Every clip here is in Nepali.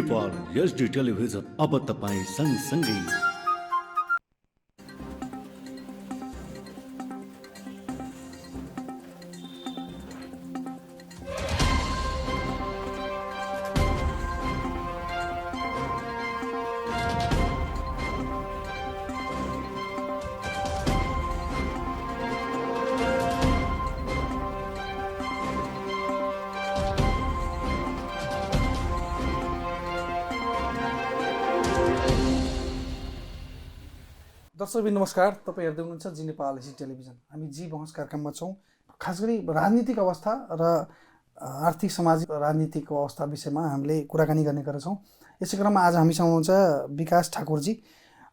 नेपाल एचडी टेलिभिजन अब तपाईँ सँगसँगै। दर्शकबिन नमस्कार, तपाईँ हेर्दै हुनुहुन्छ जी नेपाल एचडी टेलिभिजन। हामी जी बहस कार्यक्रममा छौँ। खास गरी राजनीतिक अवस्था र आर्थिक सामाजिक राजनीतिक अवस्था विषयमा हामीले कुराकानी गर्ने गरेछौँ। यसै क्रममा आज हामीसँग हुनुहुन्छ विकास ठाकुरजी।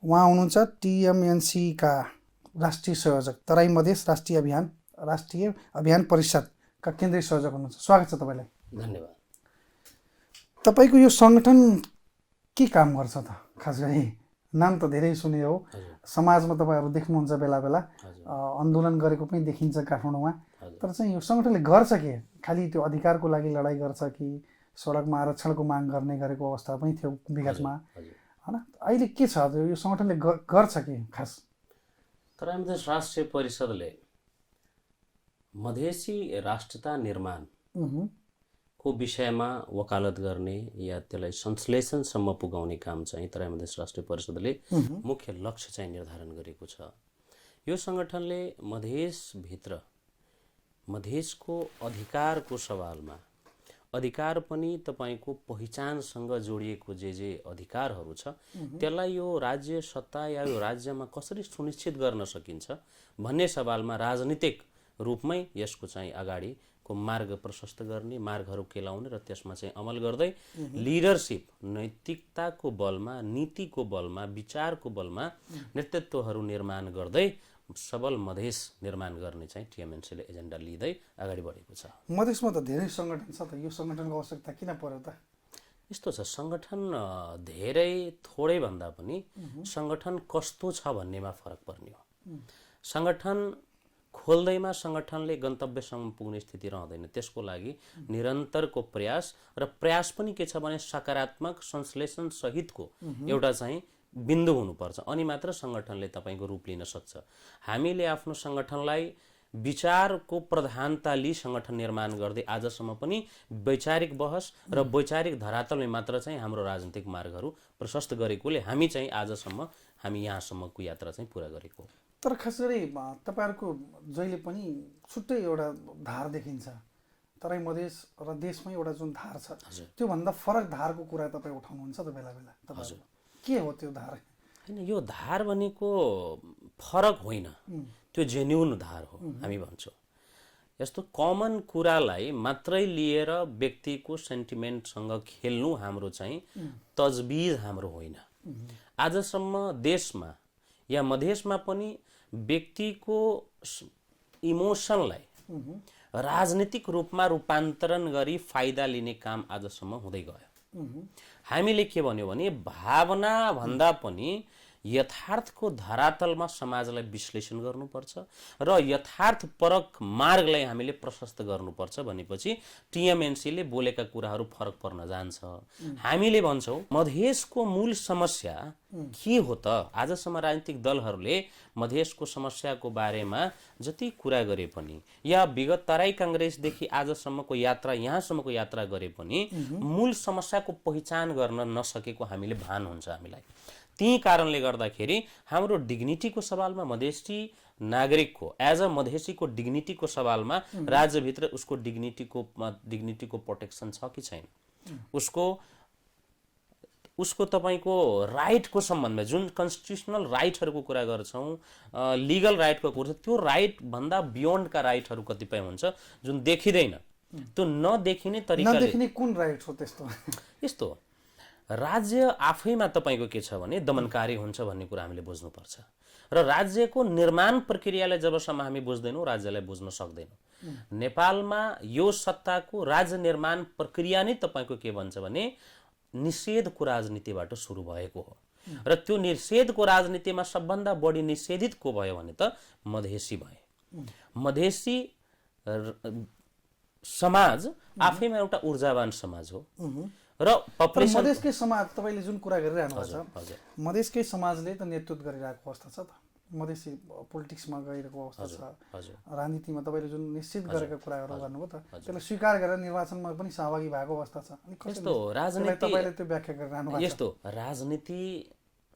उहाँ हुनुहुन्छ टिएमएनसीका राष्ट्रिय संयोजक, तराई मधेस राष्ट्रिय अभियान परिषदका केन्द्रीय संयोजक हुनुहुन्छ। स्वागत छ तपाईँलाई। धन्यवाद। तपाईँको यो सङ्गठन के काम गर्छ त? खास गरी नाम त धेरै सुने हो, समाजमा तपाईँहरू देख्नुहुन्छ बेला बेला, आन्दोलन गरेको पनि देखिन्छ काठमाडौँमा। तर चाहिँ यो सङ्गठनले गर्छ के? खालि त्यो अधिकारको लागि लडाइँ गर्छ कि सडकमा आरक्षणको माग गर्ने गरेको अवस्था पनि थियो विगतमा, होइन? अहिले के छ यो सङ्गठनले गर्छ के खास? तराई मधेस राष्ट्रिय परिषदले मधेसी राष्ट्रियता निर्माण को विषयमा वकालत गर्ने या त्यसलाई संश्लेषणसम्म पुगाउने काम चाहिँ तराई मधेस राष्ट्रिय परिषदले मुख्य लक्ष्य चाहिँ निर्धारण गरेको छ। यो सङ्गठनले मधेसभित्र मधेसको अधिकारको सवालमा, अधिकार पनि तपाईँको पहिचानसँग जोडिएको जे अधिकारहरू छ त्यसलाई यो राज्य सत्ता या यो राज्यमा कसरी सुनिश्चित गर्न सकिन्छ भन्ने सवालमा राजनीतिक रूपमै यसको चाहिँ अगाडिको मार्ग प्रशस्त गर्ने, मार्गहरू केलाउने र त्यसमा चाहिँ अमल गर्दै लिडरसिप, नैतिकताको बलमा, नीतिको बलमा, विचारको बलमा नेतृत्वहरू निर्माण गर्दै सबल मधेस निर्माण गर्ने चाहिँ टिएमएनसीले एजेन्डा लिँदै अगाडि बढेको छ। मधेसमा त धेरै सङ्गठन छ त, यो सङ्गठनको आवश्यकता किन पर्यो त? यस्तो छ, सङ्गठन धेरै थोरै भन्दा पनि सङ्गठन कस्तो छ भन्नेमा फरक पर्ने हो। सङ्गठन खोल्दैमा सङ्गठनले गन्तव्यसम्म पुग्ने स्थिति रहँदैन। त्यसको लागि निरन्तरको प्रयास र प्रयास पनि के छ भने सकारात्मक संश्लेषण सहितको एउटा चाहिँ बिन्दु हुनुपर्छ, अनि मात्र सङ्गठनले तपाईँको रूप लिन सक्छ। हामीले आफ्नो सङ्गठनलाई विचारको प्रधानता लिई सङ्गठन निर्माण गर्दै आजसम्म पनि वैचारिक बहस र वैचारिक धरातलमा मात्र चाहिँ हाम्रो राजनीतिक मार्गहरू प्रशस्त गरेकोले हामी चाहिँ आजसम्म हामी यहाँसम्मको यात्रा चाहिँ पुरा गरेको। तर खास गरी तपाईँहरूको जहिले पनि छुट्टै एउटा धार देखिन्छ। तराई मधेस र देशमै एउटा जुन धार छ, त्योभन्दा फरक धारको कुरा तपाईँ उठाउनुहुन्छ त बेला बेला। हजुर, के हो त्यो धार? होइन, यो धार भनेको फरक होइन, त्यो जेन्युन धार हो हामी भन्छौँ। यस्तो कमन कुरालाई मात्रै लिएर व्यक्तिको सेन्टिमेन्टसँग खेल्नु हाम्रो चाहिँ तजबिज हाम्रो होइन। आजसम्म देशमा या मधेसमा पनि व्यक्तिको इमोसनलाई राजनीतिक रूपमा रूपान्तरण गरी फाइदा लिने काम आजसम्म हुँदै गयो। हामीले के भन्यो भने भावना भन्दा पनि यथार्थको धरातलमा समाजलाई विश्लेषण गर्नुपर्छ र यथार्थपरक मार्गलाई हामीले प्रशस्त गर्नुपर्छ भनेपछि टिएमएनसीले बोलेका कुराहरू फरक पर्न जान्छ। हामीले भन्छौँ मधेसको मूल समस्या के हो त? आजसम्म राजनीतिक दलहरूले मधेसको समस्याको बारेमा जति कुरा गरे पनि या विगत तराई काङ्ग्रेसदेखि आजसम्मको यात्रा, यहाँसम्मको यात्रा गरे पनि मूल समस्याको पहिचान गर्न नसकेको हामीले भान हुन्छ हामीलाई। त्यही कारणले गर्दाखेरि हाम्रो डिग्निटीको सवालमा, मधेसी नागरिकको एज अ मधेसीको डिग्निटीको सवालमा राज्यभित्र उसको डिग्निटीको प्रोटेक्सन छ कि छैन, उसको तपाईँको राइटको सम्बन्धमा जुन कन्स्टिट्युसनल राइटहरूको कुरा गर्छौँ, लिगल राइटको कुरा, त्यो राइटभन्दा बियोन्डका राइटहरू कतिपय हुन्छ जुन देखिँदैन। त्यो नदेखिने तरिकाले, नदेखिने कुन राइट हो त्यस्तो? यस्तो राज्य आफैमा तपाईँको के छ भने दमनकारी हुन्छ भन्ने कुरा हामीले बुझ्नुपर्छ र राज्यको निर्माण प्रक्रियालाई जबसम्म हामी बुझ्दैनौँ राज्यलाई बुझ्न सक्दैनौँ। नेपालमा यो सत्ताको राज्य निर्माण प्रक्रिया नै तपाईँको के भन्छ भने निषेधको राजनीतिबाट सुरु भएको हो र त्यो निषेधको राजनीतिमा सबभन्दा बढी निषेधित को भयो भने त मधेसी भए। मधेसी समाज आफैमा एउटा ऊर्जावान समाज हो र पपुलेसन मधेसकै समाज तपाईले जुन कुरा गरिरहनु भएको छ हजुर मधेसकै समाजले त नेतृत्व गरिरहेको अवस्था छ त मधेसी पोलिटिक्समा गइरहेको अवस्था छ हजुर राजनीतिमा तपाईले जुन निश्चित गरेका कुराहरू गर्नुभयो त त्यसलाई स्वीकार गरेर निर्वाचनमा पनि सहभागी भएको अवस्था छ अनि यस्तो राजनीति तपाईले त्यो व्याख्या गरिरहनु भएको छ यस्तो राजनीति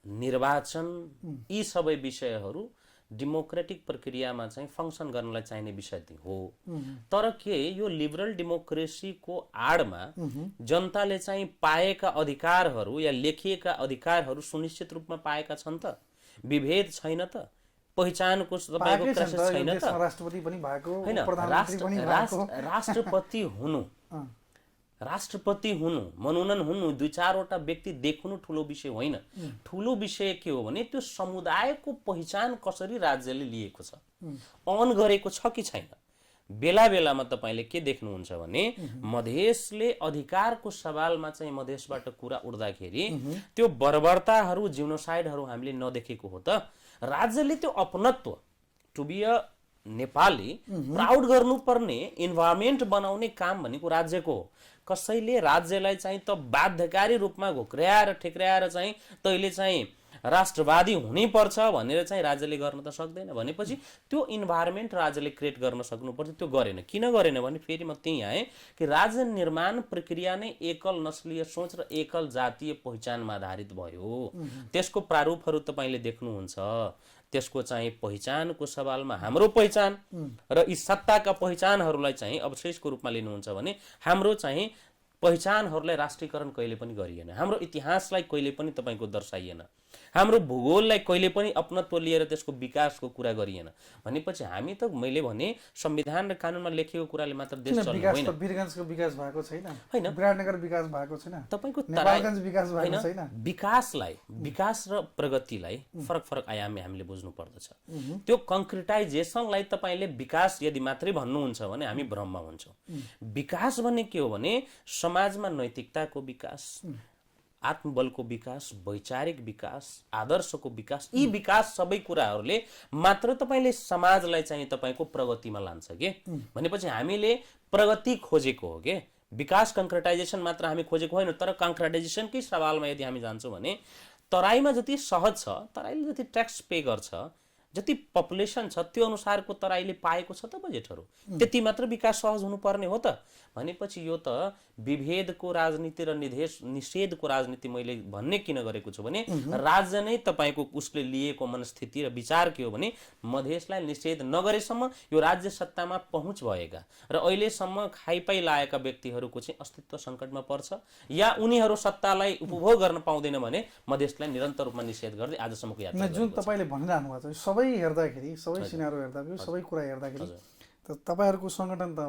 निर्वाचन यी सबै विषयहरू डेमोक्रेटिक प्रक्रियामा चाहिँ फङ्सन गर्नलाई चाहिने विषय हो तर के यो लिबरल डेमोक्रेसीको आडमा जनताले चाहिँ पाएका अधिकारहरू या लेखिएका अधिकारहरू सुनिश्चित रूपमा पाएका छन् त विभेद छैन त पहिचानको तपाईँको क्राइसिस छैन त राष्ट्रपति पनि भएको हैन प्रधानमन्त्री पनि भएको राष्ट्रपति हुनु मनोनयन हुनु 2-4 वटा व्यक्ति देखुनु ठुलो विषय होइन ठुलो विषय के हो भने त्यो समुदायको पहिचान कसरी राज्यले लिएको छ अन गरेको छ कि छैन बेला बेलामा तपाईले के देख्नुहुन्छ भने मधेसले अधिकारको सवालमा चाहिँ मधेसबाट कुरा उड्दाखेरि त्यो बर्बरताहरू जिनोसाइडहरू हामीले नदेखेको हो त राज्यले त्यो अपनत्व to be a Nepali proud गर्नुपर्ने इन्भाइरोमेन्ट बनाउने काम भनेको राज्यको हो कसैले राज्यलाई चाहिँ त बाध्यकारी रूपमा घोक्र्याएर ठेक्र्याएर चाहिँ तैले चाहिँ राष्ट्रवादी हुनै पर्छ भनेर चाहिँ राज्यले गर्न त सक्दैन भनेपछि त्यो इन्भाइरोमेन्ट राज्यले क्रिएट गर्न सक्नुपर्छ त्यो गरेन किन गरेन भने फेरि म त्यही आएँ कि राज्य निर्माण प्रक्रिया नै एकल नस्लीय सोच र एकल जातीय पहिचानमा आधारित भयो त्यसको प्रारूपहरू तपाईले देख्नुहुन्छ त्यसको चाहिँ पहिचानको सवालमा हाम्रो पहिचान र यी सत्ताका पहिचानहरूलाई चाहिँ अवशेषको रूपमा लिनुहुन्छ भने हाम्रो चाहिँ पहिचानहरूलाई राष्ट्रियकरण कहिले पनि गरिएन हाम्रो इतिहासलाई कहिले पनि तपाईको दर्शाइएन हाम्रो भूगोललाई कहिले पनि अपनत्व लिएर त्यसको विकासको कुरा गरिएन भनेपछि हामी त मैले भने संविधान र कानुनमा लेखिएको कुराले मात्र देश चल्ने होइन वीरगञ्जको विकास भएको छैन हैन विराटनगर विकास भएको छैन तपाईको नेपालगञ्ज विकास भएको छैन विकासलाई विकास र प्रगतिलाई फरक फरक आयामले हामीले बुझ्नु पर्दछ त्यो कन्क्रिटाइजेसनलाई तपाईले विकास यदि मात्रै भन्नुहुन्छ भने हामी भ्रममा हुन्छौं विकास भन्ने के हो भने समाजमा नैतिकताको विकास आत्मबलको विकास वैचारिक विकास आदर्शको विकास यी विकास सबै कुराहरूले मात्र तपाईले समाजलाई चाहिँ तपाईको प्रगतिमा लान्छ के भनेपछि हामीले प्रगति खोजेको हो के विकास कन्क्रिटाइजेसन मात्र हामी खोजेको होइन तर कन्क्रिटाइजेसनकै सवालमा यदि हामी जान्छौं भने तराईमा जति सहज छ तराईले जति ट्याक्स पे गर्छ जति पपुलेसन छ त्यो अनुसारको तराईले पाएको छ त बजेटहरू त्यति मात्र विकास सहज हुनुपर्ने हो त भनेपछि यो त विभेदको राजनीति र निषेधको राजनीति मैले भन्ने किन गरेको छु भने राज्य नै तपाईको उसले लिएको मनस्थिति र विचार के हो भने मधेसलाई निषेध नगरेसम्म यो राज्य सत्तामा पहुँच भएका र अहिलेसम्म खाइपाइ लागेका व्यक्तिहरूको चाहिँ अस्तित्व सङ्कटमा पर्छ या उनीहरू सत्तालाई उपभोग गर्न पाउँदैन भने मधेसलाई निरन्तर रूपमा निषेध गर्दै आजसम्मको यात्रा जुन तपाईले भनिरहनु भएको छ सबै हेर्दाखेरि सबै सिनारो हेर्दाखेरि सबै कुरा हेर्दाखेरि त तपाईहरुको संगठन त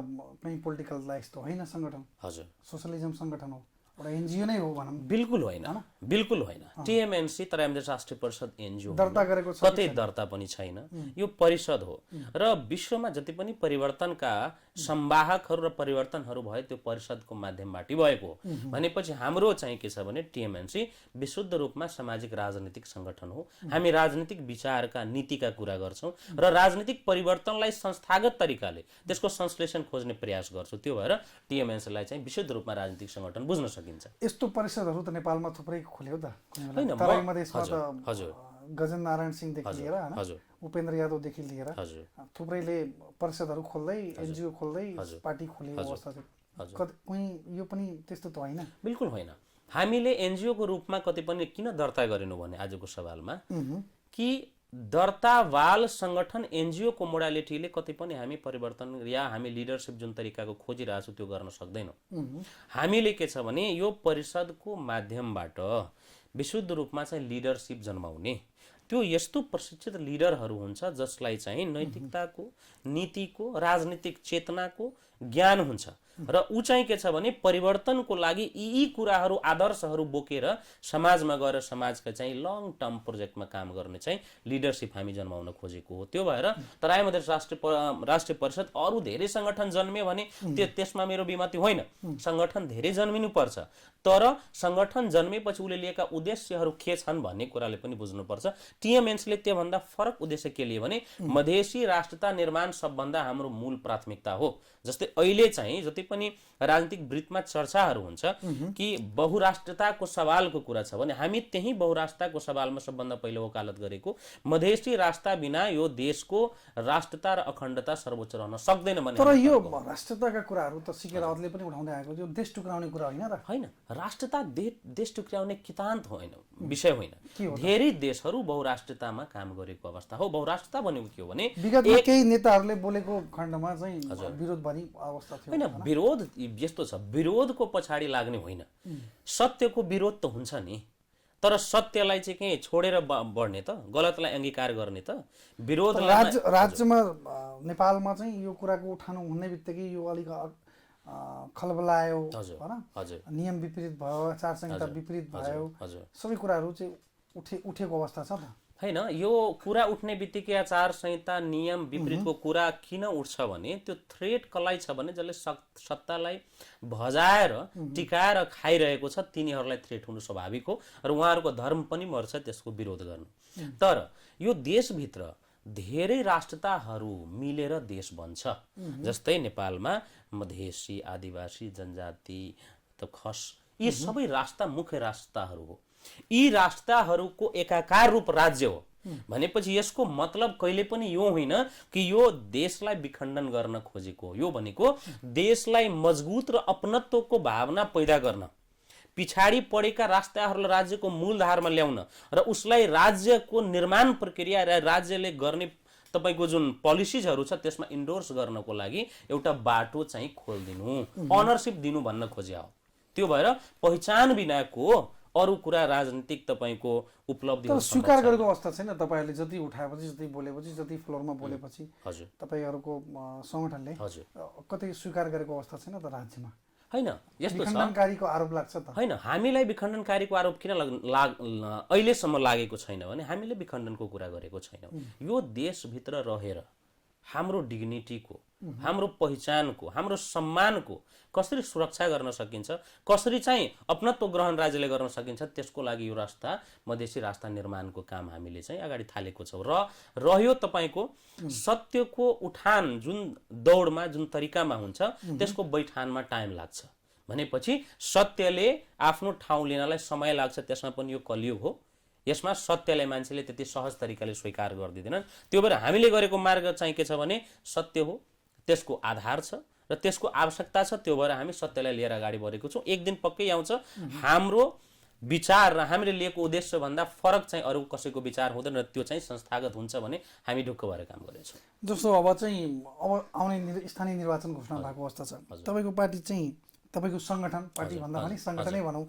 कहीं पोलिटिकल लाइक्स त होइन संगठन हजुर सोशलिजम संगठन हो एउटा एनजिओ नै हो भनौं बिल्कुल होइन टीएमएनसी तर हामीले राष्ट्रिय परिषद एनजिओ दर्ता गरेको छ कतै दर्ता पनि छैन यो परिषद हो र विश्वमा जति पनि परिवर्तनका संवाहकहरू र परिवर्तनहरू भए त्यो परिषदको माध्यमबाट भएको हो भनेपछि हाम्रो चाहिँ के छ भने टीएमएनसी विशुद्ध रूपमा सामाजिक राजनीतिक संगठन हो हामी राजनीतिक विचारका नीतिका कुरा गर्छौं र राजनीतिक परिवर्तनलाई संस्थागत तरिकाले त्यसको संश्लेषण खोज्ने प्रयास गर्छौं त्यो भएर टीएमएनसीलाई चाहिँ विशुद्ध रूपमा राजनीतिक संगठन बुझ्न सकिन्छ यस्तो परिषदहरू त नेपालमा थुप्रै खोल्यो त हैन तराई मधेसमा त हजुर गजेन्द्र नारायण सिंह देखि लिएर हैन उपेन्द्र यादव देखि लिएर थुप्रैले परिषदहरू खोल्दै एनजिओ खोल्दै पार्टी खोलेको अवस्था छ कुनै यो पनि त्यस्तो त होइन बिल्कुल होइन हामीले एनजिओ को रूपमा कतै पनि किन दर्ता गरेनौ भने आजको सवालमा कि दर्तावाल संगठन एनजिओ को मोडालिटीले कतै पनि हामी परिवर्तन या हामी लिडरशिप जुन तरिकाको खोजिरहेको छौं त्यो गर्न सक्दैनौं हामीले के छ भने यो परिषदको माध्यमबाट विशुद्ध रूपमा चाहिँ लिडरशिप जन्माउने त्यो यस्तो प्रशिक्षित लिडरहरू हुन्छ जसलाई चाहिँ नैतिकताको नीतिको राजनीतिक चेतनाको ज्ञान हुन्छ र उ चाहिँ के छ भने परिवर्तनको लागि यी कुराहरू आदर्शहरू बोकेर समाजमा गएर समाजका चाहिँ लङ टर्म प्रोजेक्टमा काम गर्ने चाहिँ लिडरशिप हामी जन्माउन खोजेको हो त्यो भएर तराई मधेस राष्ट्रिय परिषद अरु धेरै संगठन जन्मे भने त्यसमा मेरो बिमति होइन संगठन धेरै जन्मिनु पर्छ तर संगठन जन्मेपछि उले लिएका उद्देश्यहरू के छन् भन्ने कुराले पनि बुझ्नु पर्छ टिएमएनसीले त्योभन्दा फरक उद्देश्य के लिए भने मधेसी राष्ट्रता निर्माण सबभन्दा हाम्रो मूल प्राथमिकता हो। जस्तै अहिले चाहिँ जति पनि राजनीतिक वृत्तमा चर्चाहरू हुन्छ कि बहुराष्ट्रताको सवालको कुरा छ भने हामी त्यही बहुराष्ट्रताको सवालमा सबभन्दा पहिलो वकालत गरेको मधेसी राष्ट्रता बिना यो देशको राष्ट्रता र अखण्डता सर्वोच्च रहन सक्दैन भने। तर यो राष्ट्रताका कुराहरू त सीके रावतले पनि उठाउँदै आएको यो देश टुक्राउने कुरा होइन र? होइन, राष्ट्रता देश टुक्राउने कितान्त होइन, विषय होइन। धेरै देशहरू बहुराष्ट्रतामा काम गरेको अवस्था हो। बहुराष्ट्रता भनेको के हो भने विगतमा केही नेताहरूले बोलेको खण्डमा चाहिँ विरोध भनी अवस्था थियो। होइन, विरोध यस्तो छ, विरोधको पछाडि लाग्ने होइन, सत्यको विरोध त हुन्छ नि, तर सत्यलाई चाहिँ के छोडेर बढ्ने त, गलतलाई अंगीकार गर्ने त, विरोध राज्यमा नेपालमा चाहिँ यो कुराको उठान हुने बित्तिकै यो अलिक खलबलायो हैन, नियम विपरीत भयो, आचार संहिता विपरीत भयो, सबै कुराहरू चाहिँ उठेको अवस्था छ त हैन। यो कुरा उठ्ने बित्तिकै आचार संहिता नियम विपरीतको कुरा किन उठ्छ भने त्यो थ्रेट कसलाई छ भने जसले सत्तालाई भजाएर टिकाएर खाइरहेको छ तिनीहरूलाई थ्रेट हुनु स्वाभाविक हो र उहाँहरूको धर्म पनि मर्छ त्यसको विरोध गर्नु। तर यो देशभित्र धेरै राष्ट्रताहरू मिलेर देश बन्छ। जस्तै नेपालमा मधेसी, आदिवासी, जनजाति, खस, यी सबै राष्ट्रता मुख्य राष्ट्रताहरू हो। यी राष्ट्रताहरूको एकाकार रूप राज्य हो भनेपछि यसको मतलब कहिले पनि यो होइन कि यो देशलाई विखण्डन गर्न खोजेको हो। यो भनेको देशलाई मजबुत र अपनत्वको भावना पैदा गर्न, पिछाडी पढेका राष्ट्रहरूलाई राज्यको मूलधारमा ल्याउन र उसलाई राज्यको निर्माण प्रक्रिया र राज्यले गर्ने तपाईको जुन पोलिसिजहरू छ त्यसमा इन्डोर्स गर्नको लागि एउटा बाटो चाहिँ खोलिदिनु, अनरशिप दिनु भन्न खोजे हो। त्यो भएर पहिचान बिनाको अरु कुरा राजनीतिक तपाईको उपलब्धि स्वीकार गरेको अवस्था छैन। तपाईहरुले जति उठाएपछि, जति बोलेपछि, जति फ्लोरमा बोलेपछि हजुर तपाईहरुको संगठनले कतै स्वीकार गरेको अवस्था छैन त राज्यमा? हैन, यस्तो छ, विखण्डनकारीको आरोप लाग्छ त? हैन, हामीलाई विखण्डनकारीको आरोप किन अहिलेसम्म लागेको छैन भने हामीले विखण्डनको कुरा गरेको छैनौँ। यो देशभित्र रहेर हाम्रो डिग्निटीको, हाम्रो पहिचानको, हाम्रो सम्मानको कसरी सुरक्षा गर्न सकिन्छ, कसरी चाहिँ अपनत्व ग्रहण राज्यले गर्न सकिन्छ, त्यसको लागि यो राष्ट्र मधेसी राष्ट्र निर्माणको काम हामीले चाहिँ अगाडि थालेको छौँ। र रह्यो तपाईको सत्यको उठान जुन दौडमा जुन तरिकामा हुन्छ त्यसको बैठानमा टाइम लाग्छ भनेपछि सत्यले आफ्नो ठाउँ लिनलाई समय लाग्छ। त्यसमा पनि यो कलियुग हो, यसमा सत्यलाई मान्छेले त्यति सहज तरिकाले स्वीकार गर्दिँदैनन्। त्यो भएर हामीले गरेको मार्ग चाहिँ के छ भने सत्य हो, त्यसको आधार छ र त्यसको आवश्यकता छ। त्यो भएर हामी सत्यलाई लिएर अगाडि बढेको छौँ। एक दिन पक्कै आउँछ हाम्रो विचार र हामीले लिएको उद्देश्य भन्दा फरक चाहिँ अरू कसैको विचार हुँदैन र त्यो चाहिँ संस्थागत हुन्छ भने हामी ढुक्क भएर काम गर्नेछौँ। जस्तो अब आउने स्थानीय निर्वाचन घोषणा भएको अवस्था छ, तपाईको पार्टी चाहिँ, तपाईको संगठन, पार्टी भन्दा पनि संगठनै भनौँ,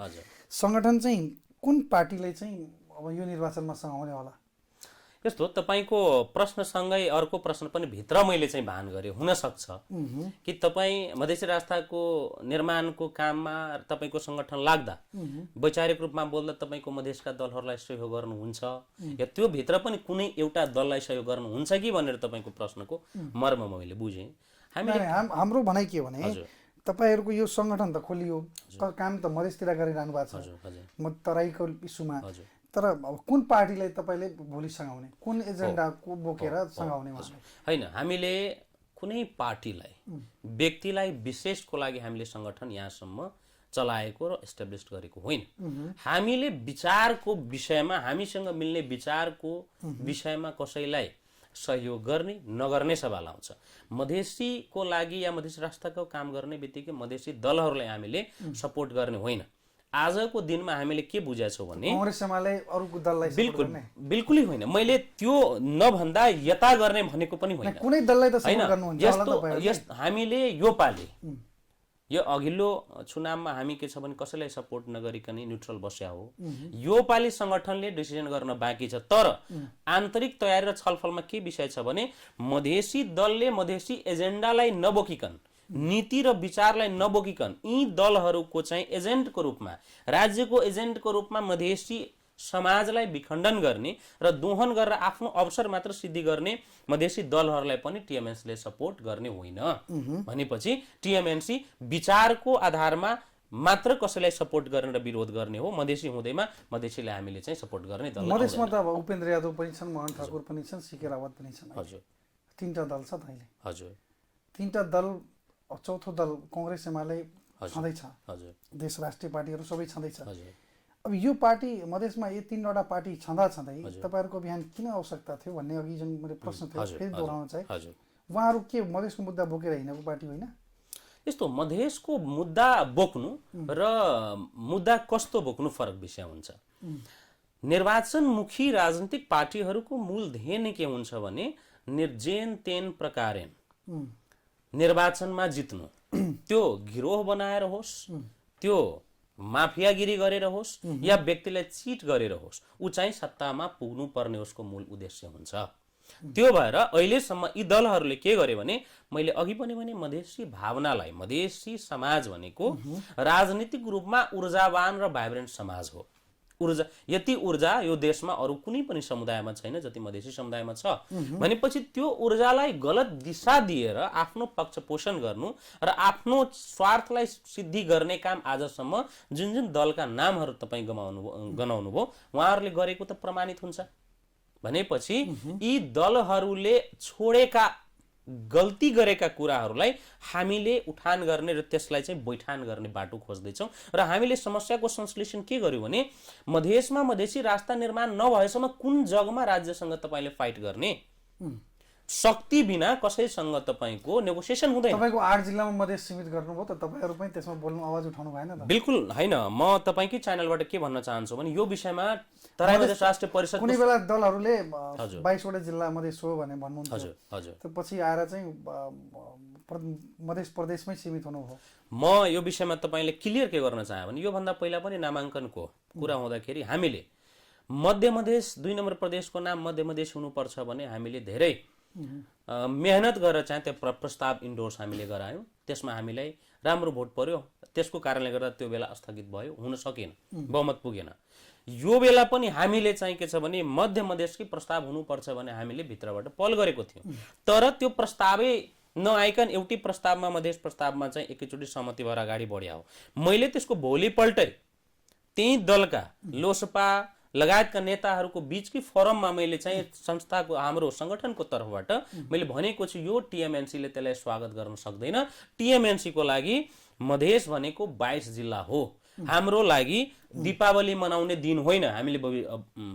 संगठन चाहिँ कुन पार्टीलाई चाहिँ अब यो निर्वाचनमा सँगाउने होला? यस्तो तपाईको प्रश्नसँगै अर्को प्रश्न पनि भित्र मैले चाहिँ भान गरेँ। हुन सक्छ कि तपाईँ मधेसी राष्ट्रको निर्माणको काममा तपाईको संगठन लाग्दा वैचारिक रूपमा बोल्दा तपाईको मधेसका दलहरूलाई सहयोग गर्नुहुन्छ या त्यो भित्र पनि कुनै एउटा दललाई सहयोग गर्नुहुन्छ कि भनेर तपाईको प्रश्नको मर्म मैले बुझेँ। हाम्रो भनाइ के हो भने तपाईहरुको यो संगठन त खोलियो, काम त मधेसतिर गरिरहनु भएको छ तराईको इस्युमा, तर अब कुन पार्टीलाई तपाईले भोलि सँगाउने, कुन एजेन्डाको बोकेर सँगाउने? हैन, हामीले कुनै पार्टीलाई, व्यक्तिलाई विशेषको लागि हामीले संगठन यहाँसम्म चलाएको र एस्टाब्लिश गरेको होइन। हामीले विचारको विषयमा, हामीसँग मिल्ने विचारको विषयमा कसैलाई सहयोग गर्ने नगर्ने सवाल आउँछ। मधेसीको लागि या मधेसी राष्ट्रको काम गर्ने बित्तिकै मधेसी दलहरूलाई हामीले सपोर्ट गर्ने होइन। आजको दिनमा हामीले के बुझेछौँ भने कांग्रेस एमाले अरूको दललाई बिल्कुलै होइन। मैले त्यो नभन्दा यता गर्ने भनेको पनि होइन। कुनै दललाई त सपोर्ट गर्नुहुन्छ होला तपाईहरुले? हामीले यो पालि यो अघिल्लो चुनावमा हामी के छ भने कसैलाई सपोर्ट नगरिकन न्युट्रल बस्या हो। यो पालि संगठनले डिसिजन गर्न बाँकी छ। तर आन्तरिक तयारी र छलफलमा के विषय छ भने मधेसी दलले मधेसी एजेन्डालाई नबोकिकन, नीति र विचारलाई नबोकिकन यी दलहरूको चाहिँ एजेन्टको रूपमा, राज्यको एजेन्टको रूपमा मधेसी समाजलाई विखण्डन गर्ने र दोहन गरेर आफ्नो अवसर मात्र सिद्धि गर्ने मधेसी दलहरूलाई पनि टिएमएनसीले सपोर्ट गर्ने होइन। भनेपछि टिएमएनसी विचारको आधारमा मात्र कसैलाई सपोर्ट गर्ने र विरोध गर्ने हो। मधेसी हुँदैमा मधेसीलाई हामीले चाहिँ सपोर्ट गर्ने दल मधेसमा त अब उपेन्द्र यादव पनि छन्, मोहन ठाकुर पनि छन्, सीके रावत पनि छन्। हजुर, 3टा दल छ त अहिले। हजुर, 3टा दल, चौथो दल कांग्रेस एमाले छँदैछ। हजुर, देश राष्ट्रिय पार्टीहरू सबै छँदैछ। हजुर। अब यो पार्टी मधेसमा यो 3वटा पार्टी छँदा तपाईँहरूको बिहान किन आवश्यकता थियो भन्ने अघि जुन मेरो प्रश्न थियो फेरि दोहोऱ्याउन चाहे। उहाँहरू के मधेसको मुद्दा बोकेर हिँडेको पार्टी होइन? यस्तो मधेसको मुद्दा बोक्नु र मुद्दा कस्तो बोक्नु फरक विषय हुन्छ। निर्वाचनमुखी राजनीतिक पार्टीहरूको मूल ध्येय नै के हुन्छ भने निर्जेन तेन प्रकारेण निर्वाचनमा जित्नु, त्यो गिरोह बनाएर होस्, त्यो माफियागिरी गरेर होस् या व्यक्तिलाई चिट गरेर होस्, ऊ चाहिँ सत्तामा पुग्नु पर्ने उसको मूल उद्देश्य हुन्छ। त्यो भएर अहिलेसम्म यी दलहरूले के गरे भने मैले अघि पनि भने मधेसी भावनालाई, मधेसी समाज भनेको राजनीतिक रूपमा ऊर्जावान र भाइब्रेन्ट समाज हो। ऊर्जा, यति ऊर्जा यो देशमा अरू कुनै पनि समुदायमा छैन जति मधेसी समुदायमा छ भनेपछि त्यो ऊर्जालाई गलत दिशा दिएर आफ्नो पक्ष पोषण गर्नु र आफ्नो स्वार्थलाई सिद्धि गर्ने काम आजसम्म जुन जुन दलका नामहरू तपाईँ गनाउनुभयो उहाँहरूले गरेको त प्रमाणित हुन्छ। भनेपछि यी दलहरूले छोडेका गल्ती गरेका कुराहरूलाई हामीले उठान गर्ने र त्यसलाई चाहिँ बैठान गर्ने बाटो खोज्दैछौँ। र हामीले समस्याको संश्लेषण के गर्यौँ भने मधेसमा मधेसी राष्ट्र निर्माण नभएसम्म कुन जगमा राज्यसँग तपाईँले फाइट गर्ने? शक्ति बिना कसैसँग तपाईँको नेगोसिएसन हुँदैन। तपाईँको 8 जिल्लामा मधेस सीमित गर्नुभयो त, तपाईँहरू पनि त्यसमा बोल्नु आवाज उठाउनु भएन त? बिल्कुल होइन। म तपाईँकै च्यानलबाट के भन्न चाहन्छु भने यो विषयमा तराई मधेस राष्ट्रिय परिषद कुनै बेला दलहरूले 22वटा जिल्ला मधेस हो भने भन्नुहुन्छ। हजुर, हजुर। त्यसपछि आएर चाहिँ मधेस प्रदेशमै सीमित हुनुभयो। म यो विषयमा तपाईँले क्लियर के गर्न चाहे भने योभन्दा पहिला पनि नामाङ्कनको कुरा हुँदाखेरि हामीले मध्य मधेस 2 नम्बर प्रदेशको नाम मध्य मधेस हुनुपर्छ भने हामीले धेरै मेहनत गरेर चाहिँ त्यो प्रस्ताव इन्डोर्स हामीले गरायौँ। त्यसमा हामीलाई राम्रो भोट पर्यो, त्यसको कारणले गर्दा त्यो बेला स्थगित भयो, हुन सकेन, बहुमत पुगेन। यो बेला पनि हामीले चाहिँ के छ भने मध्य मधेसकै प्रस्ताव हुनुपर्छ भने हामीले भित्रबाट पहल गरेको थियौँ। तर त्यो प्रस्तावै नआइकन एउटै प्रस्तावमा मधेस प्रस्तावमा चाहिँ एकैचोटि सहमति भएर अगाडि बढ्या हो। मैले त्यसको भोलिपल्टै त्यही दलका लोसपा लगायतका नेताहरूको बीचकै फोरममा मैले चाहिँ संस्थाको हाम्रो संगठनको तर्फबाट मैले भनेको छु यो टिएमएनसीले त्यसलाई स्वागत गर्न सक्दैन। टिएमएनसीको लागि मधेस भनेको 22 जिल्ला हो। हाम्रो लागि दीपावली मनाउने दिन होइन, हामीले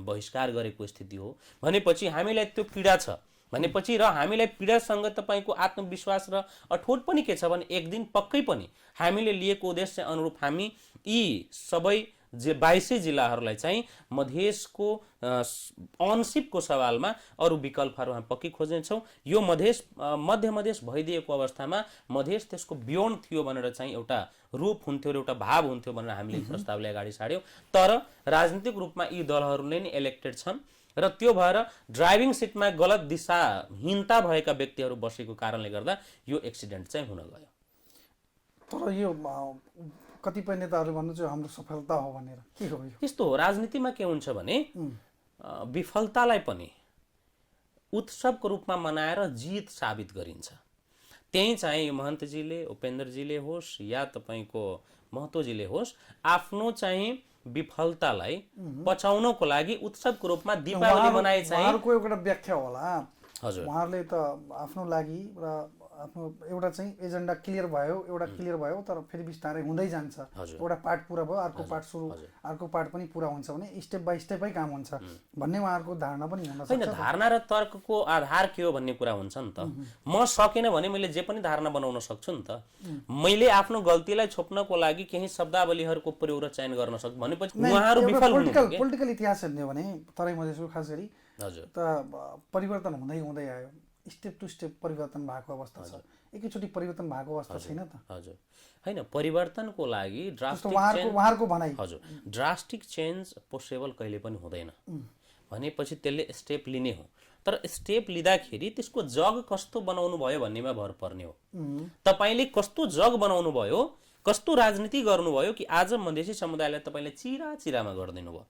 बहिष्कार गरेको स्थिति हो। भनेपछि हामीलाई त्यो पीडा छ भनेपछि र हामीलाई पीडासँग तपाईँको आत्मविश्वास र अठोट पनि के छ भने एक दिन पक्कै पनि हामीले लिएको उद्देश्य अनुरूप हामी यी सबै 22 जिल्लाहरूलाई चाहिँ मधेसको अनसिपको सवालमा अरू विकल्पहरू हामी पक्कै खोज्नेछौँ। यो मधेस मध्य मधेस भइदिएको अवस्थामा मधेस त्यसको बियोन्ड थियो भनेर चाहिँ एउटा रूप हुन्थ्यो र एउटा भाव हुन्थ्यो भनेर हामीले प्रस्तावलाई अगाडि सार्यौँ। तर राजनीतिक रूपमा यी दलहरूले नै इलेक्टेड छन् र त्यो भएर ड्राइभिङ सिटमा गलत दिशाहीनता भएका व्यक्तिहरू बसेको कारणले गर्दा यो एक्सिडेन्ट चाहिँ हुन गयो। तर यो कतिपय नेताहरूले भन्नुहुन्छ हाम्रो सफलता हो भनेर, के हो यो? यस्तो हो, राजनीतिमा के हुन्छ भने विफलतालाई पनि उत्सवको रूपमा मनाएर जित साबित गरिन्छ। त्यही चाहिँ महन्तजीले, उपेन्द्रजीले होस् या तपाईँको महतोजीले होस्, आफ्नो चाहिँ विफलतालाई पचाउनको लागि उत्सवको रूपमा दीपावली मनाए चाहिँ उहाँहरूको एउटा व्याख्या होला। हजुर, उहाँहरूले त आफ्नो लागि र आफ्नो एउटा चाहिँ एजेन्डा क्लियर भयो, एउटा क्लियर भयो, तर फेरि बिस्तारै हुँदै जान्छ। एउटा पार्ट पुरा भयो, अर्को पार्ट सुरु, अर्को पार्ट पनि पुरा हुन्छ भने स्टेप बाई स्टेपै काम हुन्छ भन्ने उहाँहरूको धारणा पनि हुन सक्छ। होइन, धारणा र तर्कको आधार के हो भन्ने कुरा हुन्छ नि त। म सकेन भने मैले जे पनि धारणा बनाउन सक्छु नि त। मैले आफ्नो गल्तीलाई छोप्नको लागि केही शब्दावलीहरूको प्रयोग र चयन गर्न सक्छु भनेपछि उहाँहरू विफल हुनुहुन्छ। पोलिटिकल इतिहास हेर्ने हो भने तराई मधेसको खास गरी त परिवर्तन हुँदै हुँदै आयो, स्टेप टु स्टेप परिवर्तन भएको अवस्था छ, एकैचोटि परिवर्तन भएको अवस्था छैन त। हजुर, होइन, परिवर्तनको लागि उहाँहरूको भनाइ हजुर ड्रास्टिक चेन्ज पोसिबल कहिले पनि हुँदैन भनेपछि त्यसले स्टेप लिने हो। तर स्टेप लिँदाखेरि त्यसको जग कस्तो बनाउनु भयो भन्नेमा भर पर्ने हो। तपाईँले कस्तो जग बनाउनु भयो, कस्तो राजनीति गर्नुभयो कि आज मधेसी समुदायलाई तपाईँले चिरा चिरामा गरिदिनु भयो।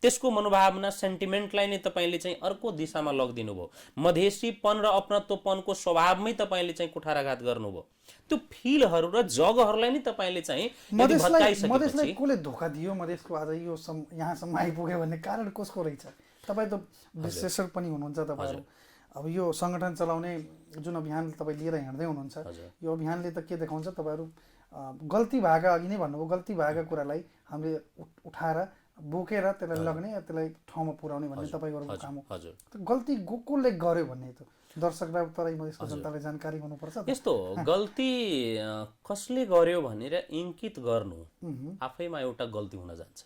त्यसको मनोभावना सेन्टिमेन्टलाई नै तपाईँले चाहिँ अर्को दिशामा लगिदिनु भयो। मधेसीपन र अपनत्वपनको स्वभावमै तपाईँले चाहिँ कुठाराघात गर्नुभयो। त्यो फिलहरू र जगहरूलाई नै तपाईँले चाहिँ मधेसलाई कसले धोका दियो, मधेसको आज यो यहाँसम्म आइपुग्यो भन्ने कारण कसको रहेछ? तपाईँ त विश्लेषक पनि हुनुहुन्छ, तपाईँहरू अब यो सङ्गठन चलाउने जुन अभियान तपाईँ लिएर हिँड्दै हुनुहुन्छ, यो अभियानले त के देखाउँछ? तपाईँहरू गल्ती भएका, अघि नै भन्नुभयो, गल्ती भएका कुरालाई हामीले उठाएर बोकेर त्यसलाई लग्ने, त्यसलाई ठाउँमा पुर्याउने भन्ने तपाईँहरूको काम हो। गल्ती कसले गर्यो भन्ने त दर्शकलाई, तराई मधेसको जनतालाई जानकारी हुनुपर्छ। यस्तो गल्ती कसले गर्यो भनेर इङ्कित गर्नु आफैमा एउटा गल्ती हुन जान्छ।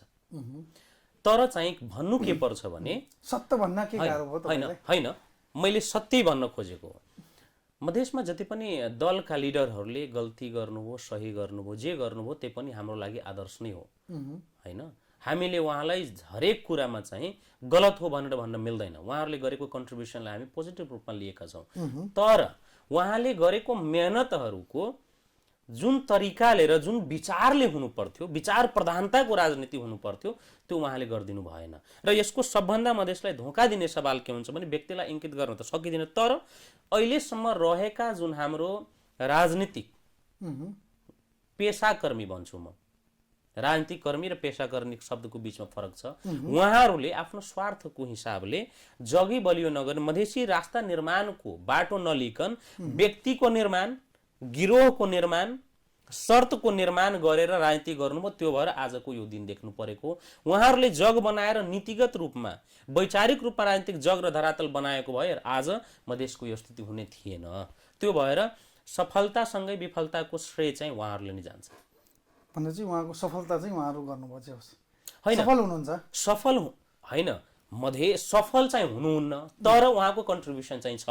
तर चाहिँ भन्नु के पर्छ भने सत्य भन्न के गाह्रो हो? होइन, मैले सत्य भन्न खोजेको हो। मधेसमा जति पनि दलका लिडरहरूले गल्ती गर्नुभयो, सही गर्नुभयो, जे गर्नुभयो त्यो पनि हाम्रो लागि आदर्श नै हो, होइन? हामीले उहाँलाई हरेक कुरामा चाहिँ गलत हो भनेर भन्न मिल्दैन। उहाँहरूले गरेको कन्ट्रिब्युसनलाई हामी पोजिटिभ रूपमा लिएका छौँ। तर उहाँले गरेको मेहनतहरूको जुन तरिकाले र जुन विचारले हुनु पर्थ्यो, विचार प्रधानताको राजनीति हुनु पर्थ्यो, त्यो उहाँले गरिदिनु भएन। र यसको सबभन्दा मधेसलाई धोका दिने सवाल के हुन्छ भने व्यक्तिलाई इङ्कित गर्न त सकिँदैन, तर अहिलेसम्म रहेका जुन हाम्रो राजनीतिक पेसाकर्मी भन्छु म, राजनीतिक कर्मी र पेसाकर्मी शब्दको बिचमा फरक छ। उहाँहरूले आफ्नो स्वार्थको हिसाबले जगी बलियो नगर्ने, मधेसी रास्ता निर्माणको बाटो नलिकन व्यक्तिको निर्माण, गिरोहको निर्माण, शर्तको निर्माण गरेर राजनीति गर्नुभयो। त्यो भएर आजको यो दिन देख्नु परेको। उहाँहरूले जग बनाएर नीतिगत रूपमा, वैचारिक रूपमा राजनीतिक जग र धरातल बनाएको भए आज मधेसको यो स्थिति हुने थिएन। त्यो भएर सफलतासँगै विफलताको श्रेय चाहिँ उहाँहरूले नै जान्छ। भन्दा चाहिँ उहाँको सफलता चाहिँ उहाँहरू गर्नुभयो चाहिँ होस्, होइन सफल हुनुहुन्छ? सफल होइन, मधेस सफल चाहिँ हुनुहुन्न, तर उहाँको कन्ट्रिब्युसन चाहिँ छ,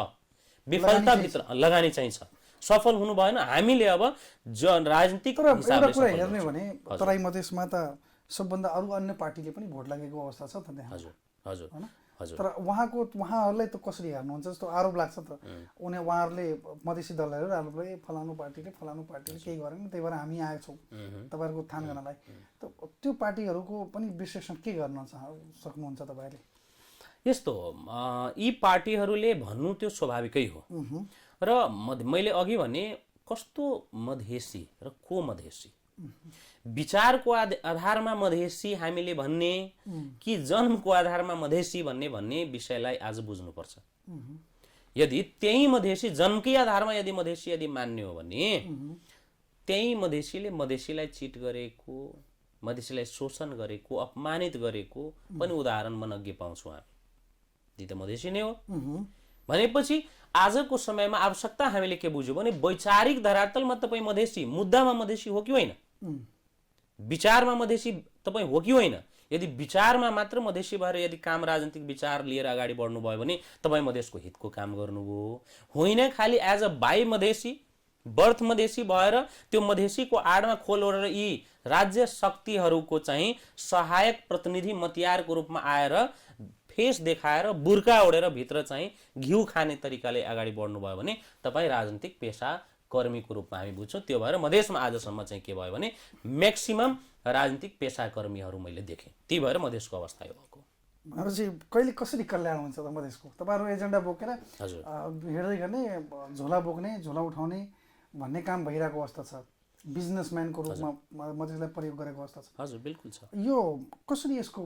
विफलताभित्र लगानी चाहिँ छ। सफल हुनु भएन। हामीले अब राजनीतिक एउटा कुरा हेर्ने भने तराई मधेसमा त सबभन्दा अरू अन्य पार्टीले पनि भोट लागेको अवस्था छ त त्यहाँ। हजुर हजुर हजुर। तर उहाँहरूलाई त कसरी हेर्नुहुन्छ? जस्तो आरोप लाग्छ त उहाँहरूले मधेसी दलहरू आरोपले फलानु पार्टीले केही गरेन, त्यही भएर हामी आएछौँ तपाईँहरूको उत्थान गर्नलाई। त त्यो पार्टीहरूको पनि विश्लेषण के गर्न सक्नुहुन्छ तपाईँले? यस्तो यी पार्टीहरूले भन्नु त्यो स्वाभाविकै हो। र मैले अघि भने कस्तो मधेसी र को मधेसी, विचारको आधारमा मधेसी हामीले भन्ने कि जन्मको आधारमा मधेसी भन्ने विषयलाई आज बुझ्नुपर्छ। यदि त्यही मधेसी जन्मकै आधारमा यदि मान्ने हो भने त्यही मधेसीले मधेसीलाई चिट गरेको, मधेसीलाई शोषण गरेको, अपमानित गरेको पनि उदाहरण मनज्ञ पाउँछौँ हामी। यदि त मधेसी नै हो भनेपछि आजको समयमा आवश्यकता हामीले के बुझ्यौँ भने वैचारिक धरातलमा तपाईँ मधेसी, मुद्दामा मधेसी हो कि होइन, विचारमा मधेसी तपाईँ हो कि होइन। यदि विचारमा मात्र मधेसी भएर यदि काम, राजनीतिक विचार लिएर अगाडि बढ्नुभयो भने तपाईँ मधेसको हितको काम गर्नुभयो, होइन खालि as a by Madhesi, birth Madhesi भएर त्यो मधेसीको आडमा खोल ओढेर यी राज्य शक्तिहरूको चाहिँ सहायक प्रतिनिधि मतियारको रूपमा आएर फेस देखाएर बुर्का ओढेर भित्र चाहिँ घिउ खाने तरिकाले अगाडि बढ्नुभयो भने तपाईँ राजनीतिक पेसा कर्मीको रूपमा हामी बुझ्छौँ। त्यो भएर मधेसमा आजसम्म चाहिँ के भयो भने म्याक्सिमम राजनीतिक पेसाकर्मीहरू मैले देखेँ। त्यही भएर मधेसको अवस्था यो भएको। भनेपछि कहिले कसरी कल्याण हुन्छ त मधेसको? तपाईँहरू एजेन्डा बोकेर हिँड्दै गर्ने, झोला बोक्ने, झोला उठाउने भन्ने काम भइरहेको अवस्था छ, बिजनेसम्यानको रूपमा मधेसलाई प्रयोग गरेको अवस्था छ। हजुर बिल्कुल छ। यो कसरी यसको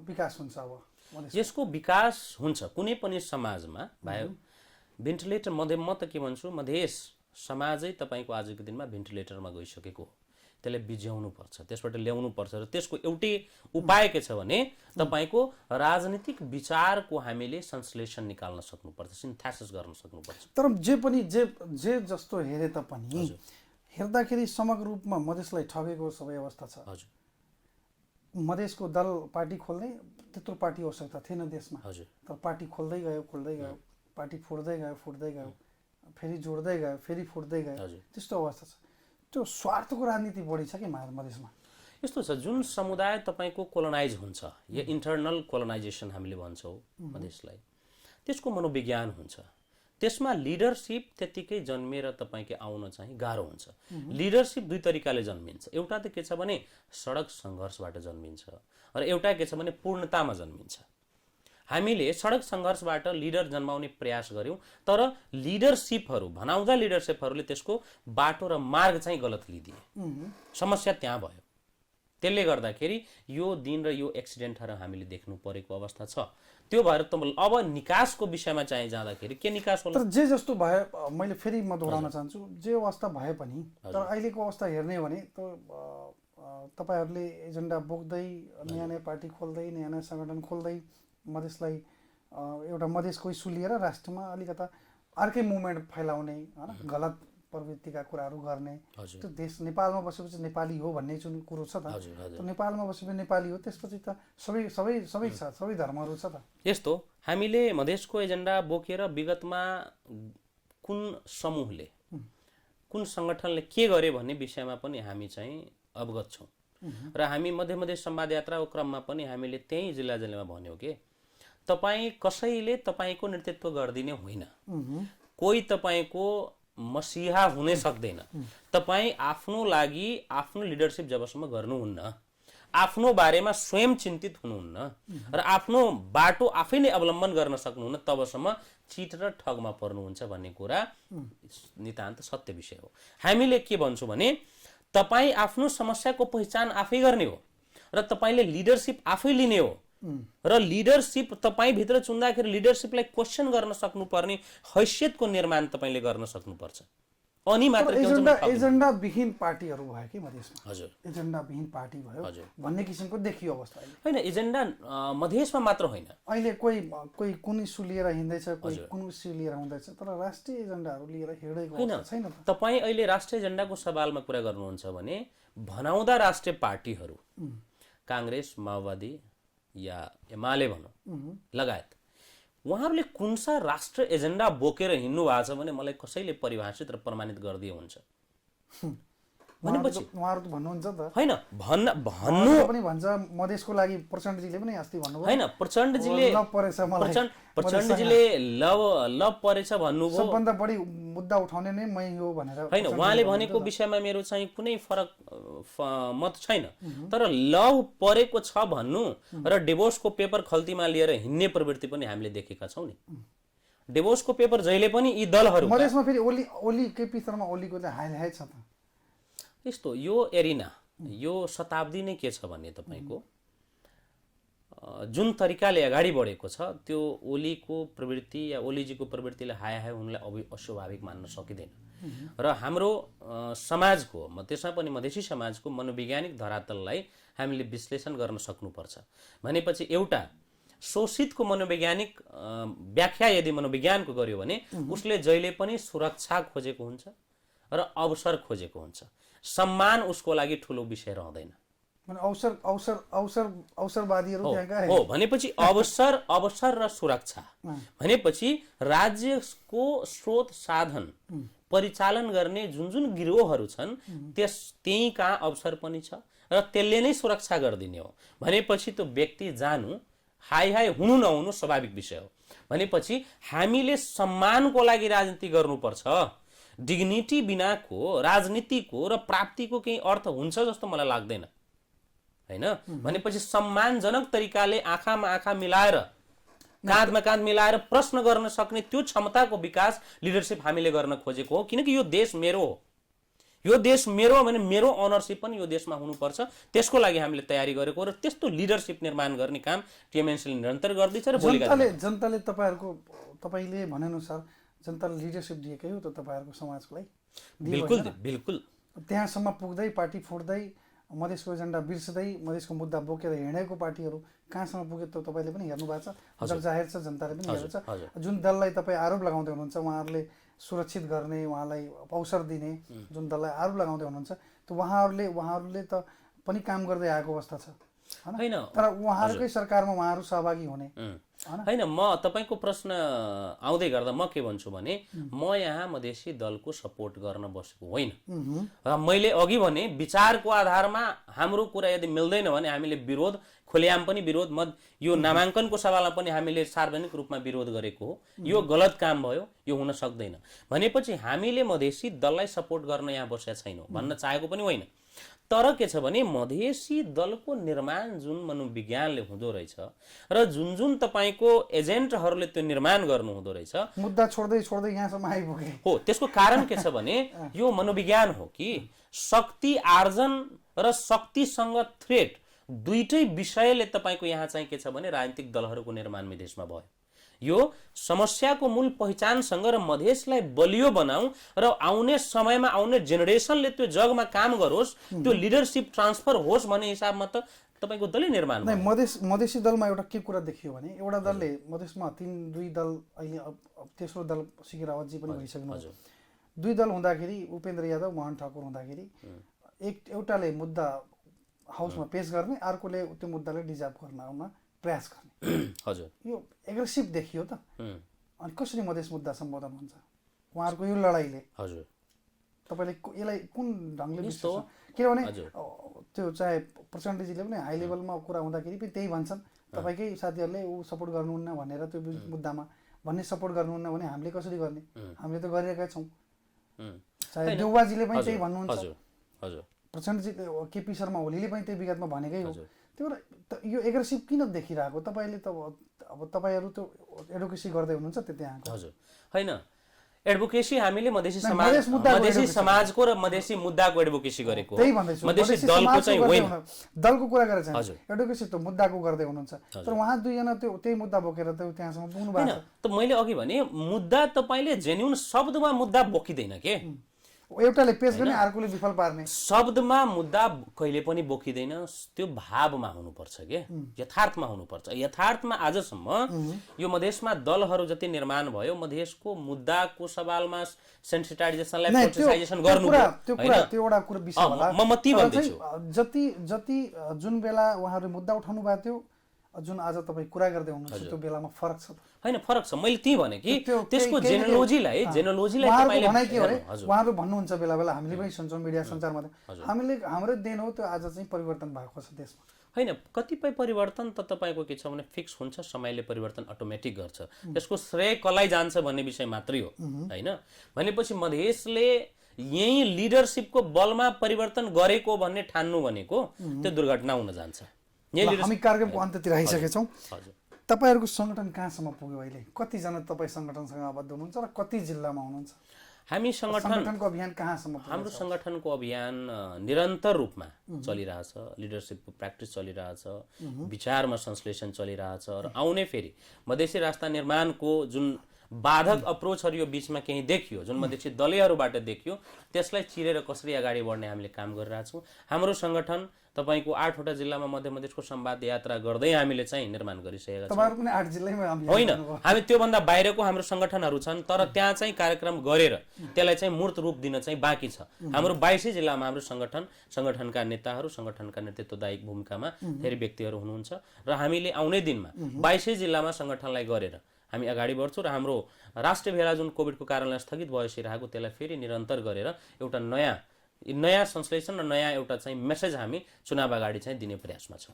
विकास हुन्छ? अब यसको विकास हुन्छ कुनै पनि समाजमा भयो भेन्टिलेटर। म त के भन्छु, मधेस समाजै तपाईँको आजको दिनमा भेन्टिलेटरमा गइसकेको हो। त्यसलाई बिझ्याउनु पर्छ, त्यसबाट ल्याउनु पर्छ। र त्यसको एउटै उपाय के छ भने तपाईँको राजनीतिक विचारको हामीले संश्लेषण निकाल्न सक्नुपर्छ, सिन्थेसिस गर्न सक्नुपर्छ। तर जे जस्तो हेरे तापनि हेर्दाखेरि समग्र रूपमा मधेसलाई ठगेको सबै अवस्था छ। हजुर, मधेसको दल पार्टी खोल्ने त्यत्रो पार्टी आवश्यकता थिएन देशमा। हजुर, तर पार्टी खोल्दै गयो, पार्टी फुट्दै गयो, फेरि जोड्दै गयो, फेरि फुट्दै गयो, त्यस्तो अवस्था छ। त्यो स्वार्थको राजनीति बढी छ कि मधेसमा? यस्तो छ, जुन समुदाय तपाईँको कोलोनाइज हुन्छ, यो इन्टरनल कोलोनाइजेसन हामीले भन्छौँ मधेसलाई, त्यसको मनोविज्ञान हुन्छ। त्यसमा लिडरसिप त्यतिकै जन्मेर तपाईँको आउन चाहिँ गाह्रो हुन्छ। लिडरसिप दुई तरिकाले जन्मिन्छ। एउटा त के छ भने सडक सङ्घर्षबाट जन्मिन्छ र एउटा के छ भने पूर्णतामा जन्मिन्छ। हामीले सडक सङ्घर्षबाट लिडर जन्माउने प्रयास गऱ्यौँ, तर लिडरसिपहरू भनाउँदा लिडरसिपहरूले त्यसको बाटो र मार्ग चाहिँ गलत लिदिए। समस्या त्यहाँ भयो। त्यसले गर्दाखेरि यो दिन र यो एक्सिडेन्टहरू हामीले देख्नु परेको अवस्था छ। त्यो भएर त अब निकासको विषयमा चाहिँ जाँदाखेरि के निकास होला? तर जे जस्तो भए, मैले फेरि म दोहोऱ्याउन चाहन्छु, जे अवस्था भए पनि तर अहिलेको अवस्था हेर्ने हो भने तपाईँहरूले एजेन्डा बोक्दै नयाँ नयाँ पार्टी खोल्दै नयाँ नयाँ सङ्गठन खोल्दै मधेसलाई एउटा मधेसको इस्यु लिएर राष्ट्रमा अलिकता अर्कै मुभमेन्ट फैलाउने, होइन, गलत प्रवृत्तिका कुराहरू गर्ने। त्यो देश नेपालमा बसेपछि नेपाली हो भन्ने जुन कुरो छ त, नेपालमा बसेपछि नेपाली हो, त्यसपछि त सबै छ, सबै धर्महरू छ त। यस्तो हामीले मधेसको एजेन्डा बोकेर विगतमा कुन समूहले कुन सङ्गठनले के गरे भन्ने विषयमा पनि हामी चाहिँ अवगत छौँ र हामी मध्य संवाद यात्राको क्रममा पनि हामीले त्यही जिल्ला जिल्लामा भन्यौँ कि तपाईँ कसैले तपाईँको नेतृत्व गरिदिने होइन, कोही तपाईँको मसिहा हुनै सक्दैन। तपाईँ आफ्नो लागि आफ्नो लिडरसिप जबसम्म गर्नुहुन्न, आफ्नो बारेमा स्वयं चिन्तित हुनुहुन्न र आफ्नो बाटो आफै नै अवलम्बन गर्न सक्नुहुन्न, तबसम्म चिट र ठगमा पर्नुहुन्छ भन्ने कुरा नितान्त सत्य विषय हो। हामीले के भन्छौँ भने तपाईँ आफ्नो समस्याको पहिचान आफै गर्ने हो र तपाईँले लिडरसिप आफै लिने हो र लिडरसिप तपाईँभित्र चुन्दाखेरि लिडरसिपलाई क्वेसन गर्न सक्नुपर्ने हैसियतको निर्माण तपाईँले गर्न सक्नुपर्छ। अनि मात्र एजेन्डा विहीन पार्टीहरू भयो कि मधेसमा? हजुर, एजेन्डा विहीन पार्टी भयो भन्ने किसिमको देखियो अवस्था होइन। एजेन्डा मधेसमा मात्र होइन, अहिले कोही कुन इस्यु लिएर हिँड्दैछ, कोही कुन इस्यु लिएर हुँदैछ, तर राष्ट्रिय एजेन्डाहरू लिएर हिँडेको छैन। तपाईँ अहिले राष्ट्रिय एजेन्डाको सवालमा कुरा गर्नुहुन्छ भने भनाउँदा राष्ट्रिय पार्टीहरू काङ्ग्रेस, माओवादी या एमाले भनौँ लगायत, उहाँहरूले कुनसा राष्ट्रिय एजेन्डा बोकेर हिँड्नु भएको छ भने मलाई कसैले परिभाषित र प्रमाणित गरिदिए हुन्छ भनेपछि उहाँहरू त भन्नुहुन्छ त होइन, भन्नु पनि भन्छ मधेसको लागि प्रचण्डजीले पनि अस्ति भन्नुभयो होइन, प्रचण्डजीले लव परेछ भन्नुभयो। सबभन्दा बढी मुद्दा उठाउने नै मै हो भनेर होइन, उहाँले भनेको विषयमा मेरो चाहिँ कुनै फरक मत छैन, तर लव परेको छ भन्नु र डिभोर्सको पेपर खल्तीमा लिएर हिँड्ने प्रवृत्ति पनि हामीले देखेका छौँ नि। डिभोर्सको पेपर जहिले पनि यी दलहरू मधेसमा फेरि ओली केपी शर्मा ओलीको चाहिँ हाई छ त। यस्तो यो एरिना यो शताब्दी नै के छ भने तपाईँको जुन तरिकाले अगाडि बढेको छ त्यो ओलीको प्रवृत्ति या ओलीजीको प्रवृत्तिले हाय हाय उनलाई अस्वाभाविक मान्न सकिँदैन र हाम्रो समाजको त्यसमा पनि मधेसी समाजको मनोवैज्ञानिक धरातललाई हामीले विश्लेषण गर्न सक्नुपर्छ। भनेपछि एउटा शोषितको मनोवैज्ञानिक व्याख्या यदि मनोविज्ञानको गर्यो भने उसले जहिले पनि सुरक्षा खोजेको हुन्छ र अवसर खोजेको हुन्छ। सम्मान उसको लागि ठुलो विषय रहँदैन। अवसरवादीहरू हो भनेपछि अवसर र सुरक्षा भनेपछि राज्यको स्रोत साधन परिचालन गर्ने जुन जुन गिरोहहरू छन् त्यही कहाँ अवसर पनि छ र त्यसले नै सुरक्षा गरिदिने हो। भनेपछि त्यो व्यक्ति जानु हाई हाई हुनु नहुनु स्वाभाविक विषय हो। भनेपछि हामीले सम्मानको लागि राजनीति गर्नुपर्छ। डिग्निटी बिनाको राजनीतिको र प्राप्तिको केही अर्थ हुन्छ जस्तो मलाई लाग्दैन हैन। भनेपछि सम्मानजनक तरिकाले आँखामा आँखा मिलाएर काँधमा काँध मिलाएर प्रश्न गर्न सक्ने त्यो क्षमताको विकास लिडरसिप हामीले गर्न खोजेको हो। किनकि यो देश मेरो हो, यो देश मेरो हो भने मेरो ओनरसिप पनि यो देशमा हुनुपर्छ। त्यसको लागि हामीले तयारी गरेको र त्यस्तो लिडरसिप निर्माण गर्ने काम टिएमएनसीले निरन्तर गर्दैछ र जनताले तपाईले भनेअनुसार जनताले लिडरसिप दिएकै हो त तपाईहरुको समाजको लागि। बिल्कुल त्यहाँसम्म पुग्दै पार्टी फोड्दै मधेसको एजेन्डा बिर्सदै मधेसको मुद्दा बोकेर हिँडेको पार्टीहरू कहाँसम्म पुगे त तपाईले पनि हेर्नु भएको छ, जब जाहेर छ, जनताले पनि हेर्छ। जुन दललाई तपाईँ आरोप लगाउँदै हुनुहुन्छ उहाँहरूले सुरक्षित गर्ने, उहाँलाई अवसर दिने जुन दललाई आरोप लगाउँदै हुनुहुन्छ त्यो उहाँहरूले त पनि काम गर्दै आएको अवस्था छ। होइन तर उहाँहरूकै सरकारमा उहाँहरू सहभागी हुने होइन। म तपाईँको प्रश्न आउँदै गर्दा म के भन्छु भने म यहाँ मधेसी दलको सपोर्ट गर्न बसेको होइन। र मैले अघि भने विचारको आधारमा हाम्रो कुरा यदि मिल्दैन भने हामीले विरोध, खुलेआम पनि विरोध, यो नामाङ्कनको सवालमा पनि हामीले सार्वजनिक रूपमा विरोध गरेको हो। यो गलत काम भयो, यो हुन सक्दैन। भनेपछि हामीले मधेसी दललाई सपोर्ट गर्न यहाँ बसेका छैनौँ भन्न चाहेको पनि होइन। तर के छ भने मधेसी दलको निर्माण जुन मनोविज्ञानले हुँदो रहेछ र जुन जुन तपाईँको एजेन्टहरूले त्यो निर्माण गर्नु हुँदो रहेछ, मुद्दा छोड्दै छोड्दै यहाँसम्म आइपुगे हो। त्यसको कारण के छ भने यो मनोविज्ञान हो कि शक्ति आर्जन र शक्तिसँग थ्रेट दुईटै विषयले तपाईँको यहाँ चाहिँ के छ भने राजनीतिक दलहरूको निर्माण विदेशमा भयो। यो समस्याको मूल पहिचानसँग र मधेसलाई बलियो बनाऊ र आउने समयमा आउने जेनेरेसनले त्यो जगमा काम गरोस्, त्यो लिडरसिप ट्रान्सफर होस् भन्ने हिसाबमा त तपाईँको दलै निर्माण नै। मधेसी दलमा एउटा के कुरा देखियो भने एउटा दलले मधेसमा दुई दल अहिले तेस्रो दल सिके रावतजी पनि भइसक्नु, दुई दल हुँदाखेरि उपेन्द्र यादव, मोहन ठाकुर हुँदाखेरि एउटाले मुद्दा हाउसमा पेश गर्ने, अर्कोले त्यो मुद्दाले डिजर्भ गर्न प्रयास गर्ने। हजुर, यो एग्रेसिभ देखियो त। अनि कसरी मधेस मुद्दा सम्बोधन हुन्छ उहाँहरूको यो लडाइँले? हजुर, तपाईँले यसलाई कुन ढङ्गले बुझ्नुहुन्छ? किनभने त्यो चाहे प्रचण्डजीले पनि हाई लेभलमा कुरा हुँदाखेरि पनि त्यही भन्छन्, तपाईँकै साथीहरूले ऊ सपोर्ट गर्नुहुन्न भनेर त्यो मुद्दामा भन्ने सपोर्ट गर्नुहुन्न भने हामीले कसरी गर्ने? हामीले त गरिरहेका छौँ। चाहे देउवाजीले पनि त्यही भन्नुहुन्छ, प्रचण्डजीले, केपी शर्मा ओलीले पनि त्यही विगतमा भनेकै हो। त्यो यो एग्रेसिभ किन देखिरहेको? तपाईँले त अब तपाईँहरू त एडभोकेसी गर्दै हुनुहुन्छ त्यहाँ। हजुर, होइन, एडभोकेसी हामीले मधेसी समाजको र मधेसी मुद्दाको एडभोकेसी गरेको, त्यही भन्दैछु, मधेसी दलको चाहिँ होइन। दलको कुरा गरेर चाहिँ एडभोकेसी त मुद्दाको गर्दै हुनुहुन्छ, तर उहाँ दुईजना त्यो त्यही मुद्दा बोकेर त त्यहाँसम्म पुग्नु भएको छ। त मैले अघि भने मुद्दा तपाईँले जेन्युन शब्दमा मुद्दा बोकिँदैन के, एउटाले पेश गर्ने अर्कोले विफल पार्ने। शब्दमा मुद्दा कहिले पनि बोकिँदैन, त्यो भावमा हुनुपर्छ के, यथार्थमा हुनुपर्छ। यथार्थमा आजसम्म यो मधेसमा दलहरू जति निर्माण भयो, मधेसको मुद्दाको सवालमा सेन्सिटाइजेसनलाई पोलिटिसाइजेसन गर्नु त्यो एउटा कुरा विषय होला। म ती भन्दैछु, जति जुन बेला उहाँहरूले मुद्दा उठाउनु भएको थियो, जुन आज तपाईँ कुरा गर्दै हुनुहुन्छ त्यो बेलामा फरक छ होइन? फरक छ। मैले त्यही भने कि त्यसको जेनोलोजीलाई तपाईँले भनाइ के हो अरे, उहाँहरू भन्नुहुन्छ बेला बेला, हामीले पनि सुन्छौँ मिडिया सञ्चार माध्यम, हामीले हाम्रै देन हो त्यो आज चाहिँ परिवर्तन भएको छ देशमा। होइन, कतिपय परिवर्तन त तपाईँको के छ भने फिक्स हुन्छ, समयले परिवर्तन अटोमेटिक गर्छ, त्यसको श्रेय कसलाई जान्छ भन्ने विषय मात्रै हो होइन। भनेपछि मधेसले यही लिडरसिपको बलमा परिवर्तन गरेको भन्ने ठान्नु भनेको त्यो दुर्घटना हुन जान्छ। हामी कार्यक्रमको अन्त्यतिर आइसकेछौँ। तपाईँहरूको सङ्गठन कहाँसम्म पुग्यो अहिले? कतिजना तपाईँ सङ्गठनसँग आबद्ध हुनुहुन्छ र कति जिल्लामा हुनुहुन्छ? हामी सङ्गठनको अभियान कहाँसम्म? हाम्रो सङ्गठनको अभियान निरन्तर रूपमा चलिरहेछ, लिडरसिपको प्र्याक्टिस चलिरहेछ, विचारमा संश्लेषण चलिरहेछ र आउने फेरि मधेसी राष्ट्र निर्माणको जुन बाधक अप्रोचहरू यो बिचमा केही देखियो, जुन मधेसी दलैहरूबाट देखियो, त्यसलाई चिरेर कसरी अगाडि बढ्ने हामीले काम गरिरहेछौँ। हाम्रो सङ्गठन तपाईँको 8वटा जिल्लामा मध्य मधेसको संवाद यात्रा गर्दै हामीले चाहिँ निर्माण गरिसकेका छौँ। तपाईँहरू पनि 8 जिल्लामै होइन, हामी त्योभन्दा बाहिरको हाम्रो सङ्गठनहरू छन्, तर त्यहाँ चाहिँ कार्यक्रम गरेर त्यसलाई चाहिँ मूर्त रूप दिन चाहिँ बाँकी छ। हाम्रो 22 जिल्लामा हाम्रो सङ्गठनका नेताहरू, सङ्गठनका नेतृत्वदायी भूमिकामा धेरै व्यक्तिहरू हुनुहुन्छ र हामीले आउने दिनमा 22 जिल्लामा सङ्गठनलाई गरेर हामी अगाडि बढ्छौँ र हाम्रो राष्ट्रिय भेला जुन कोभिडको कारणले स्थगित भइसकेको त्यसलाई फेरि निरन्तर गरेर एउटा नयाँ संश्लेषण र नयाँ एउटा चाहिँ मेसेज हामी चुनाव अगाडि चाहिँ दिने प्रयासमा छौँ।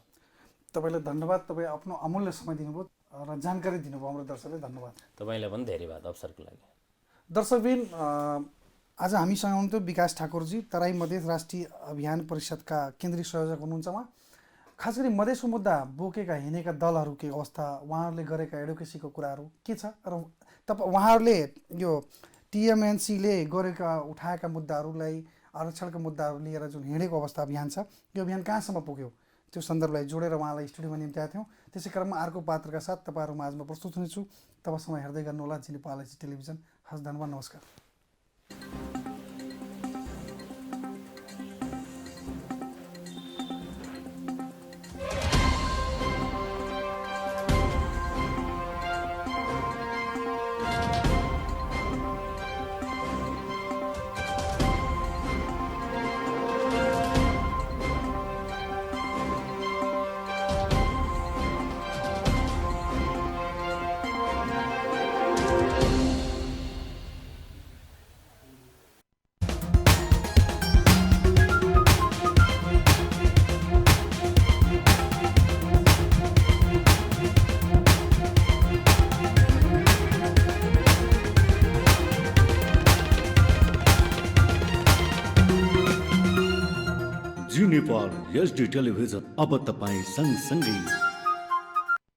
तपाईँलाई धन्यवाद, तपाईँ आफ्नो अमूल्य समय दिनुभयो र जानकारी दिनुभयो हाम्रो दर्शकलाई, धन्यवाद। तपाईँलाई पनि धेरैवाद अवसरको लागि। दर्शकबिन, आज हामीसँग हुनुहुन्थ्यो विकास ठाकुरजी, तराई मधेस राष्ट्रिय अभियान परिषदका केन्द्रीय संयोजक हुनुहुन्छ उहाँ। खास गरी मधेसको मुद्दा बोकेका हिँडेका दलहरूको अवस्था, उहाँहरूले गरेका एडभोकेसीको कुराहरू के छ र उहाँहरूले यो टिएमएनसीले गरेका उठाएका मुद्दाहरूलाई, आरक्षणका मुद्दाहरू लिएर जुन हिँडेको अवस्था अभियान छ, यो अभियान कहाँसम्म पुग्यो त्यो सन्दर्भलाई जोडेर उहाँलाई स्टुडियोमा निम्त्याएको थियौँ। त्यसै क्रममा अर्को पात्रका साथ तपाईँहरू माझमा प्रस्तुत हुनेछु। तबसम्म हेर्दै गर्नुहोला जी नेपाल टेलिभिजन। हस्, धन्यवाद, नमस्कार। नेपाल एचडी टेलिभिजन अब तपाईँ सँगसँगै